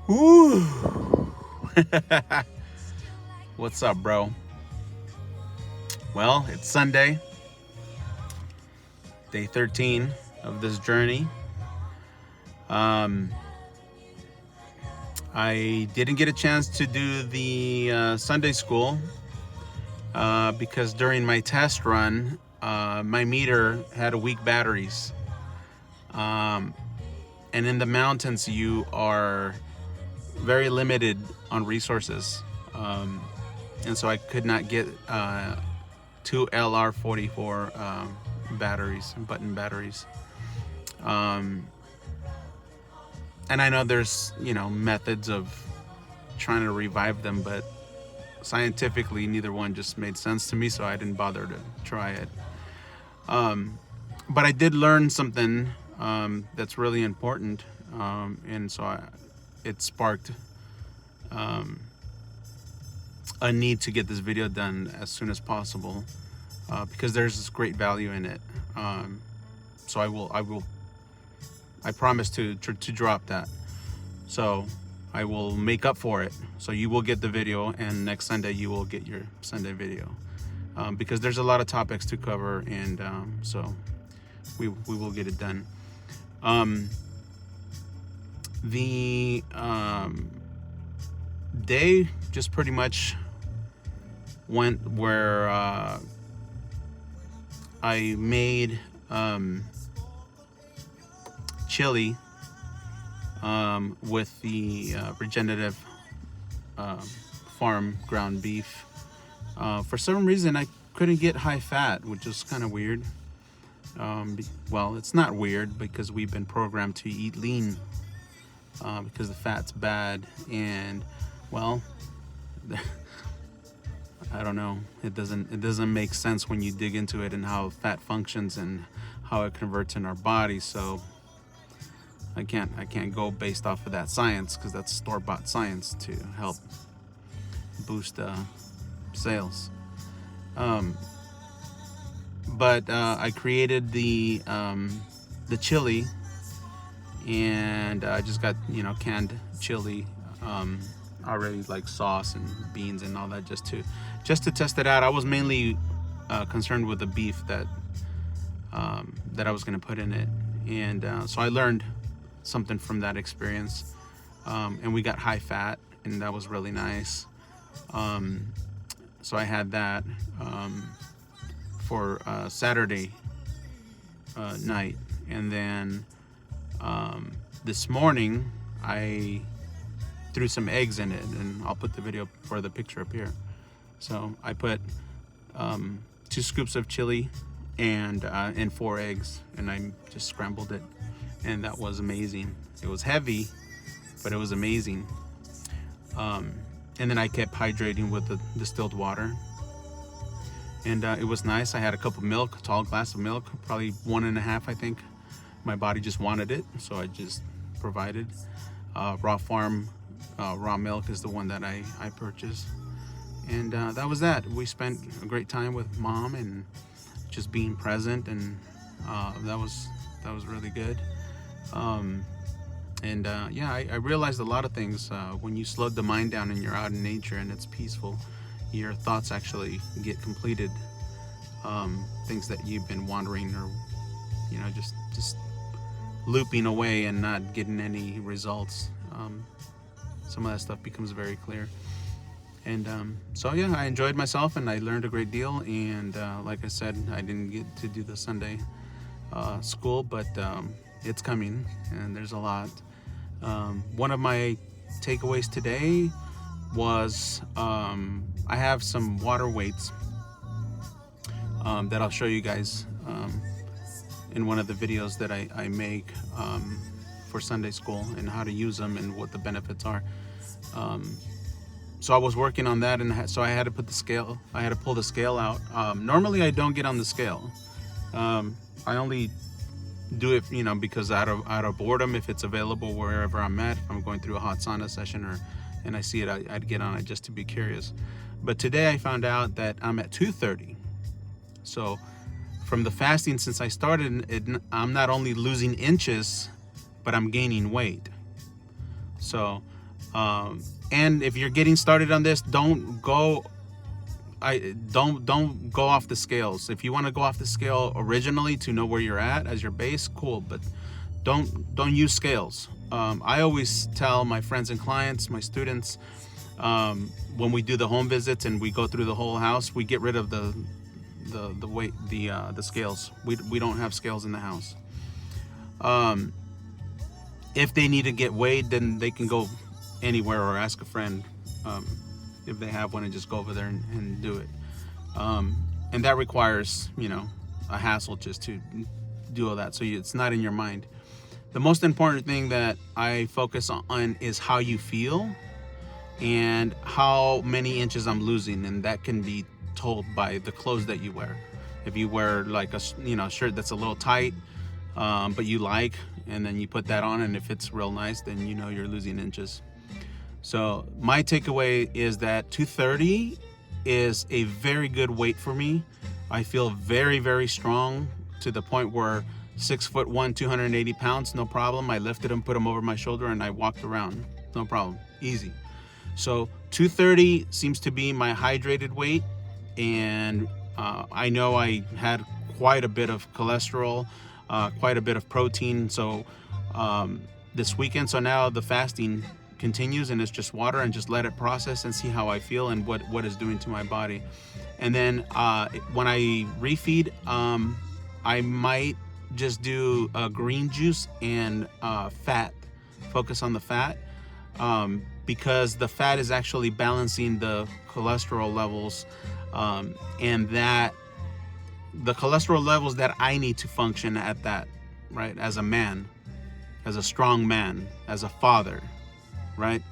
Woo! What's up, bro? Well, it's Sunday, day 13 of this journey. Um, I didn't get a chance to do the Sunday school because during my test run, my meter had a weak batteries. Um, and in the mountains, you are very limited on resources. And so I could not get two LR44 batteries, button batteries. And I know there's, methods of trying to revive them, but scientifically, neither one just made sense to me, so I didn't bother to try it. But I did learn something that's really important, and so it sparked a need to get this video done as soon as possible because there's this great value in it. So I promise to drop that. So I will make up for it. So you will get the video, and next Sunday you will get your Sunday video because there's a lot of topics to cover, and so we will get it done. The day just pretty much went where I made chili with the regenerative farm ground beef. For some reason, I couldn't get high fat, which is kind of weird. Well, it's not weird because we've been programmed to eat lean because the fat's bad, and well, I don't know. It doesn't make sense when you dig into it and how fat functions and how it converts in our body. So I can't go based off of that science because that's store-bought science to help boost sales. But I created the chili, and I just got canned chili already, like sauce and beans and all that, just to test it out. I was mainly concerned with the beef that I was going to put in it, and so I learned something from that experience, and we got high fat, and that was really nice. So I had that for Saturday night, and then this morning I threw some eggs in it, and I'll put the video for the picture up here. So I put 2 scoops of chili and 4 eggs, and I just scrambled it, and that was amazing. It was heavy, but it was amazing. And then I kept hydrating with the distilled water, and it was nice. I had a cup of milk, a tall glass of milk, probably 1.5, I think. My body just wanted it, so I just provided. Raw Farm raw milk is the one that I purchased, and that was that. We spent a great time with Mom and just being present, and that was really good. Yeah, I realized a lot of things when you slow the mind down and you're out in nature and it's peaceful. Your thoughts actually get completed. Things that you've been wandering or just looping away and not getting any results. Some of that stuff becomes very clear. And so yeah, I enjoyed myself and I learned a great deal. And like I said, I didn't get to do the Sunday school, but it's coming, and there's a lot. One of my takeaways today was I have some water weights that I'll show you guys in one of the videos that I make for Sunday school, and how to use them and what the benefits are. So I was working on that, and so I had to pull the scale out. Normally I don't get on the scale. I only do it, because out of boredom, if it's available wherever I'm at. If I'm going through a hot sauna session and I see it, I'd get on it just to be curious. But today I found out that I'm at 230. So from the fasting since I started, I'm not only losing inches, but I'm gaining weight. So And if you're getting started on this, don't go off the scales. If you want to go off the scale originally to know where you're at as your base, cool, but don't use scales. I always tell my friends and clients, my students, when we do the home visits and we go through the whole house, we get rid of the weight, the scales. We don't have scales in the house. If they need to get weighed, then they can go anywhere or ask a friend if they have one, and just go over there and do it. And that requires, a hassle just to do all that, so it's not in your mind. The most important thing that I focus on is how you feel and how many inches I'm losing, and that can be told by the clothes that you wear. If you wear like a shirt that's a little tight, but you like, and then you put that on, and if it's real nice, then you're losing inches. So my takeaway is that 230 is a very good weight for me. I feel very, very strong, to the point where 6'1", 280 pounds, no problem. I lifted them, put them over my shoulder, and I walked around, no problem, easy. So 230 seems to be my hydrated weight, and I know I had quite a bit of cholesterol, quite a bit of protein. So this weekend, so now the fasting continues, and it's just water, and just let it process and see how I feel and what it's doing to my body. And then when I refeed, I might just do green juice and fat, focus on the fat, because the fat is actually balancing the cholesterol levels, and that the cholesterol levels that I need to function at that, right, as a man, as a strong man, as a father, right?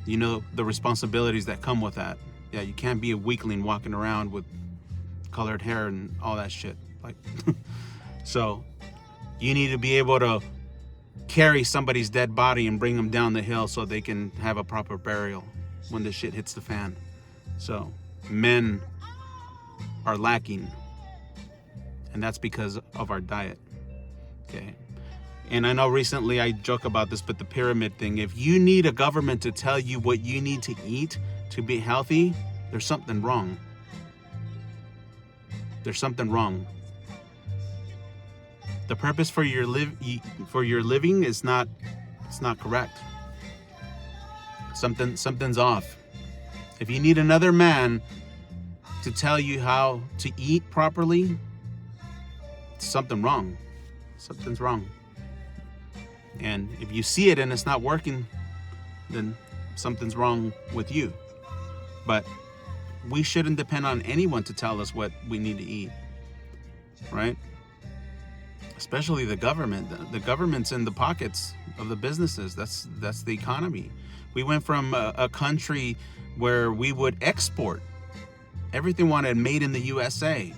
The responsibilities that come with that. Yeah, you can't be a weakling walking around with colored hair and all that shit. Like, so you need to be able to carry somebody's dead body and bring them down the hill so they can have a proper burial when the shit hits the fan. So men are lacking, and that's because of our diet. Okay. And I know recently I joke about this, but the pyramid thing, if you need a government to tell you what you need to eat to be healthy, there's something wrong. There's something wrong. The purpose for your living is not, it's not correct. Something's off. If you need another man to tell you how to eat properly, something wrong. Something's wrong. And if you see it and it's not working, then something's wrong with you. But we shouldn't depend on anyone to tell us what we need to eat, right? Especially the government. The government's in the pockets of the businesses. That's the economy. We went from a country where we would export. Everything wanted made in the USA.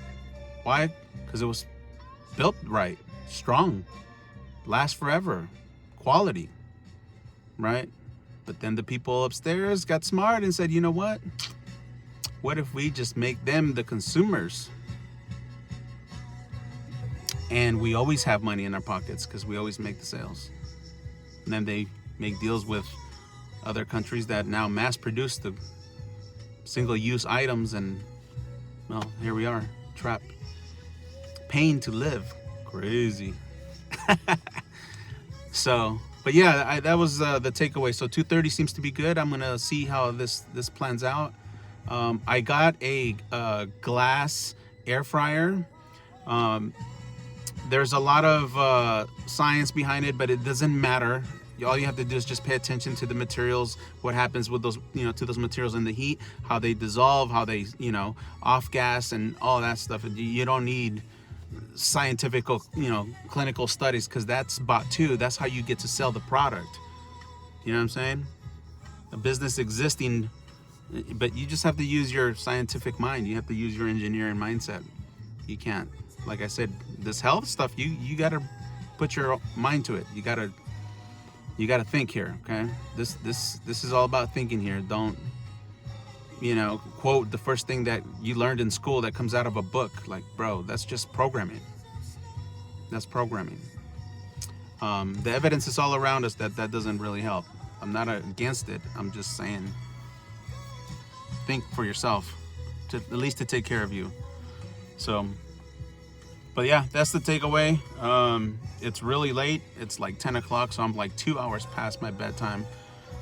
Why? Because it was built right, strong, last forever, quality, right? But then the people upstairs got smart and said, you know what? What if we just make them the consumers? And we always have money in our pockets because we always make the sales. And then they make deals with other countries that now mass produce the single-use items, and well, here we are, trapped. Paying to live. Crazy. So, but yeah, that was the takeaway. So 230 seems to be good. I'm gonna see how this plans out. I got a glass air fryer. There's a lot of science behind it, but it doesn't matter. All you have to do is just pay attention to the materials, what happens with those, to those materials in the heat, how they dissolve, how they, off gas and all that stuff. You don't need scientific, clinical studies, because that's bought too. That's how you get to sell the product. You know what I'm saying? A business existing, but you just have to use your scientific mind. You have to use your engineering mindset. You can't, like I said, this health stuff, you got to put your mind to it. You got to think here, okay? This is all about thinking here. Don't, quote the first thing that you learned in school that comes out of a book. Like, bro, that's just programming. That's programming. The evidence is all around us that doesn't really help. I'm not against it. I'm just saying, think for yourself, to at least to take care of you. So, but yeah, that's the takeaway. It's really late. It's like 10 o'clock, so I'm like 2 hours past my bedtime.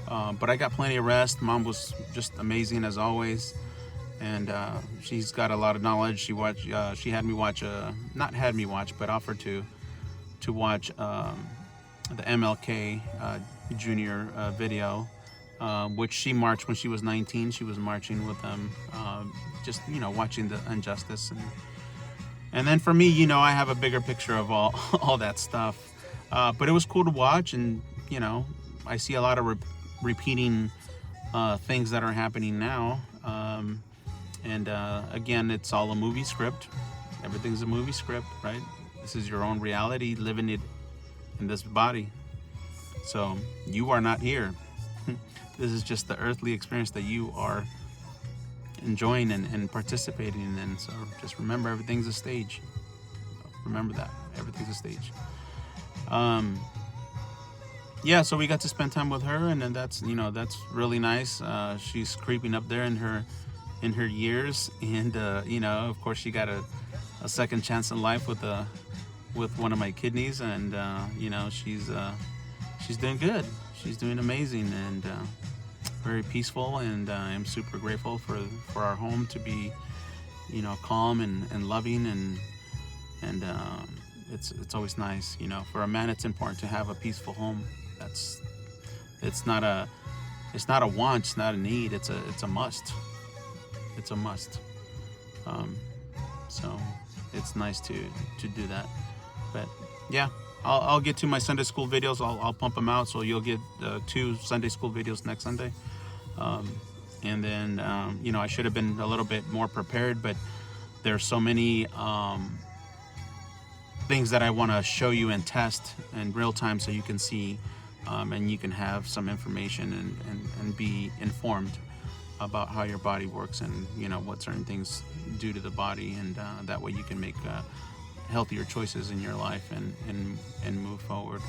But I got plenty of rest. Mom was just amazing as always, and she's got a lot of knowledge. She had me watch, not had me watch, but offered to watch the MLK Junior video, which she marched when she was 19. She was marching with them, just watching the injustice, and then for me, I have a bigger picture of all that stuff. But it was cool to watch, and I see a lot of repeating things that are happening now. And again, it's all a movie script. Everything's a movie script, right? This is your own reality, living it in this body. So you are not here. This is just the earthly experience that you are enjoying and participating in. So just remember, everything's a stage. Remember that. Everything's a stage. Yeah, so we got to spend time with her, and then that's really nice. She's creeping up there in her years, and of course she got a second chance in life with one of my kidneys, and she's doing good. She's doing amazing, and very peaceful, and I'm super grateful for our home to be calm and loving, and it's always nice. For a man, it's important to have a peaceful home. It's not a want, it's not a need, it's a must. It's a must. So it's nice to do that. But yeah, I'll get to my Sunday school videos. I'll pump them out, so you'll get 2 Sunday school videos next Sunday. And then I should have been a little bit more prepared, but there's so many things that I want to show you and test in real time, so you can see and you can have some information and be informed about how your body works, and what certain things do to the body, and that way you can make healthier choices in your life and move forward.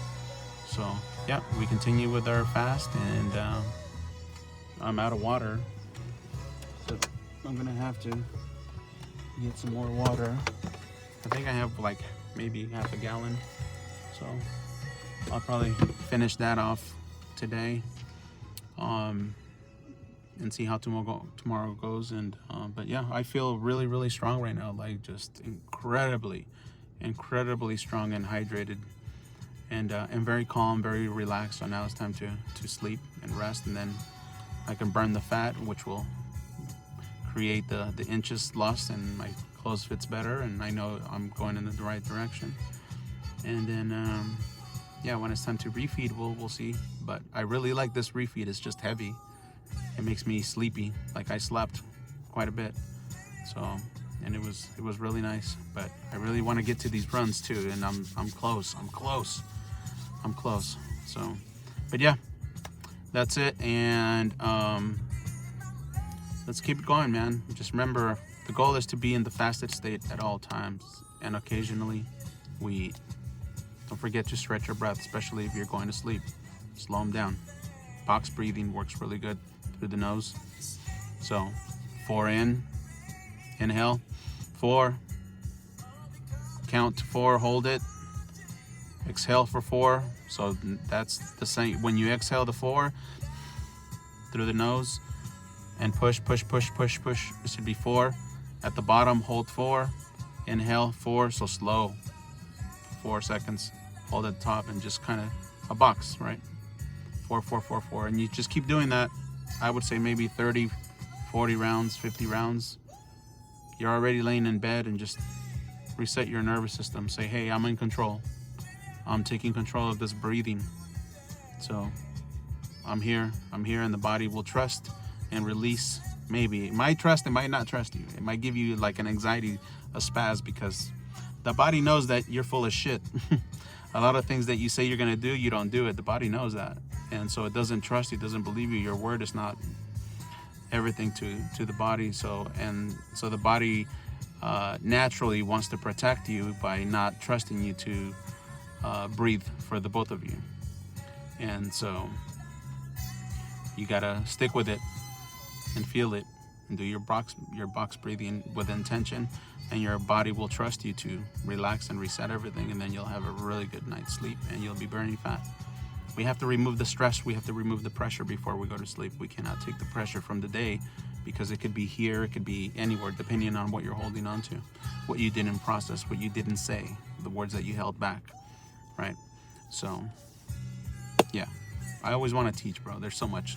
So yeah, we continue with our fast, and I'm out of water, so I'm gonna have to get some more water. I think I have like maybe half a gallon, so I'll probably finish that off today, and see how tomorrow goes. And but yeah, I feel really, really strong right now, like just incredibly strong and hydrated, and very calm, very relaxed. So now it's time to sleep and rest, and then I can burn the fat, which will create the inches lost, and my clothes fits better, and I know I'm going in the right direction. And then yeah, when it's time to refeed, we'll see. But I really like this refeed. It's just heavy. It makes me sleepy. Like I slept quite a bit. So, and it was really nice. But I really want to get to these runs too, and I'm close. So, but yeah, that's it. And let's keep it going, man. Just remember, the goal is to be in the fasted state at all times, and occasionally we eat. Don't forget to stretch your breath, especially if you're going to sleep. Slow them down. Box breathing works really good through the nose. So 4 in, inhale, 4, count to 4, hold it, exhale for 4. So that's the same. When you exhale the 4 through the nose and push. It should be 4. At the bottom, hold 4, inhale 4. So slow, 4 seconds. Hold at the top, and just kind of a box, right? 4, and you just keep doing that. I would say maybe 30, 40 rounds, 50 rounds. You're already laying in bed, and just reset your nervous system. Say, hey, I'm in control. I'm taking control of this breathing. So I'm here, and the body will trust and release. Maybe it might trust, it might not trust you. It might give you like an anxiety, a spaz, because the body knows that you're full of shit. A lot of things that you say you're going to do, you don't do it. The body knows that. And so it doesn't trust you, doesn't believe you. Your word is not everything to the body. So the body naturally wants to protect you by not trusting you to breathe for the both of you. And so you gotta stick with it and feel it, and do your box breathing with intention, and your body will trust you to relax and reset everything, and then you'll have a really good night's sleep and you'll be burning fat. We have to remove the stress, we have to remove the pressure before we go to sleep. We cannot take the pressure from the day, because it could be here, it could be anywhere, depending on what you're holding on to, what you didn't process, what you didn't say, the words that you held back, right? So yeah, I always want to teach, bro. There's so much.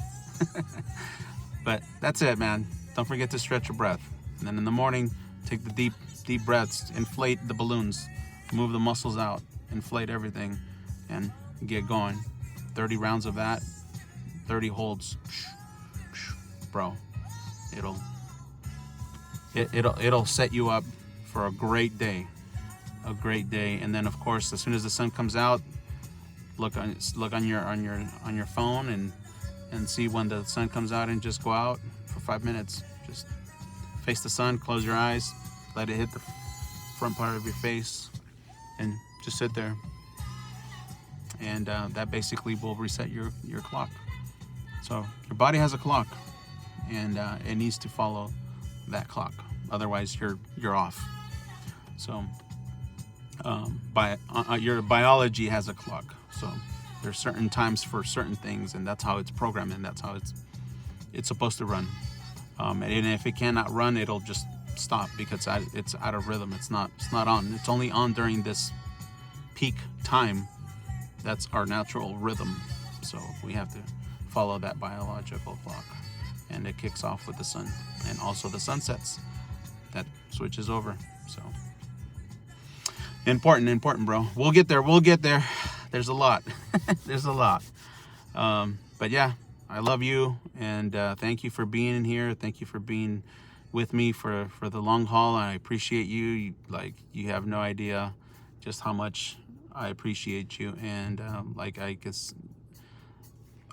But that's it, man. Don't forget to stretch your breath. And then in the morning, take the deep breaths, inflate the balloons, move the muscles out, inflate everything, and get going. 30 rounds of that, 30 holds. Bro, it'll set you up for a great day. And then of course, as soon as the sun comes out, look on your phone and see when the sun comes out, and just go out for 5 minutes. Just face the sun, close your eyes, let it hit the front part of your face, and just sit there. And that basically will reset your clock. So your body has a clock, and it needs to follow that clock. Otherwise, you're off. So your biology has a clock. So there's certain times for certain things, and that's how it's programmed, and that's how it's supposed to run. And if it cannot run, it'll just stop, because it's out of rhythm. It's not on. It's only on during this peak time. That's our natural rhythm. So we have to follow that biological clock, and it kicks off with the sun, and also the sun sets. That switches over. So important, bro. We'll get there. There's a lot. But yeah, I love you, and thank you for being here. Thank you for being with me for the long haul. I appreciate you. You have no idea just how much I appreciate you. And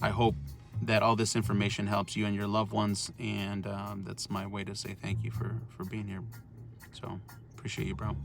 I hope that all this information helps you and your loved ones. And that's my way to say thank you for being here. So appreciate you, bro.